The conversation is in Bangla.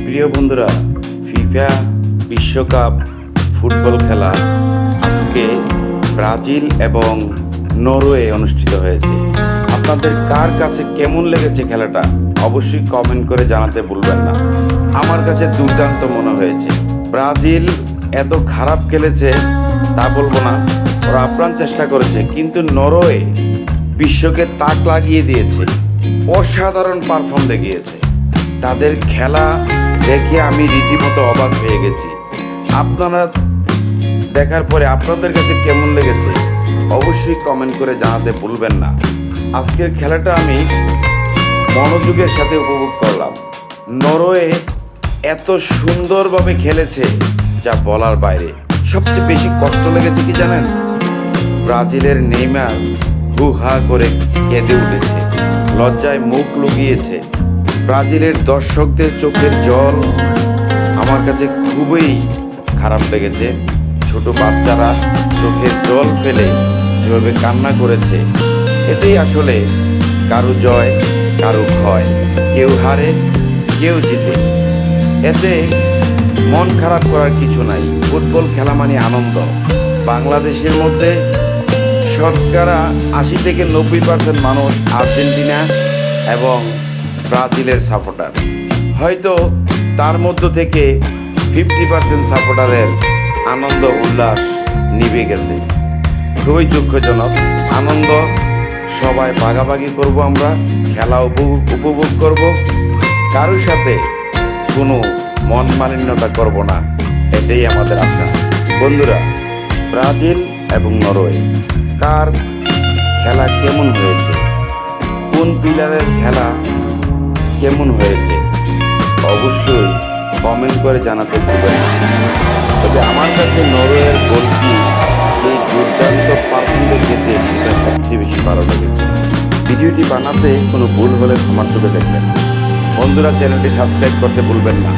প্রিয় বন্ধুরা, ফিফা বিশ্বকাপ ফুটবল খেলা আজকে ব্রাজিল এবং নরওয়ে অনুষ্ঠিত হয়েছে। আপনাদের কার কাছে কেমন লেগেছে খেলাটা অবশ্যই কমেন্ট করে জানাতে ভুলবেন না। আমার কাছে দুর্দান্ত মনে হয়েছে। ব্রাজিল এত খারাপ খেলেছে তা বলবো না, ওরা আপ্রাণ চেষ্টা করেছে, কিন্তু নরওয়ে বিশ্বকে তাক লাগিয়ে দিয়েছে, অসাধারণ পারফর্ম দেখিয়েছে। তাদের খেলা দেখে আমি রীতিমতো অবাক হয়ে গেছি। আপনারা দেখার পরে আপনাদের কাছে কেমন লেগেছে অবশ্যই কমেন্ট করে জানাতে ভুলবেন না। আজকের খেলাটা আমি মনোযোগের সাথে উপভোগ করলাম। নরওয়ে এত সুন্দরভাবে খেলেছে যা বলার বাইরে। সবচেয়ে বেশি কষ্ট লেগেছে কি জানেন? ব্রাজিলের নেইমার হু হা করে কেঁদে উঠেছে, লজ্জায় মুখ লুকিয়েছে। ব্রাজিলের দর্শকদের চোখের জল আমার কাছে খুবই খারাপ লেগেছে। ছোট বাচ্চারা চোখের জল ফেলে যেভাবে কান্না করেছে, এটাই আসলে কারো জয় কারো ক্ষয়, কেউ হারে কেউ জিতে। এতে মন খারাপ করার কিছু নাই। ফুটবল খেলা মানে আনন্দ। বাংলাদেশের মধ্যে শতকরা 80-90% মানুষ আর্জেন্টিনা এবং ব্রাজিলের সাপোর্টার। হয়তো তার মধ্য থেকে 50% সাপোর্টারের আনন্দ উল্লাস নিভে গেছে। খুবই দুঃখজনক। আনন্দ সবাই ভাগাভাগি করব, আমরা খেলা উপভোগ করব, কারোর সাথে কোনো মন মালিন্যতা করব না, এটাই আমাদের আশা। বন্ধুরা, ব্রাজিল এবং নরওয়ে কার খেলা কেমন হয়েছে, কোন প্লেয়ারের খেলা কেমন হয়েছে অবশ্যই কমেন্ট করে জানাতে ভুলবেন না। তবে আমার কাছে নরওয়ের গোলকি যে দুর্দান্ত পারফর্ম দেখিয়েছে সেটা সবচেয়ে বেশি ভালো লেগেছে। ভিডিওটি বানাতে কোনো ভুল হলে ক্ষমার চোখে দেখবেন। বন্ধুরা, চ্যানেলটি সাবস্ক্রাইব করতে ভুলবেন না।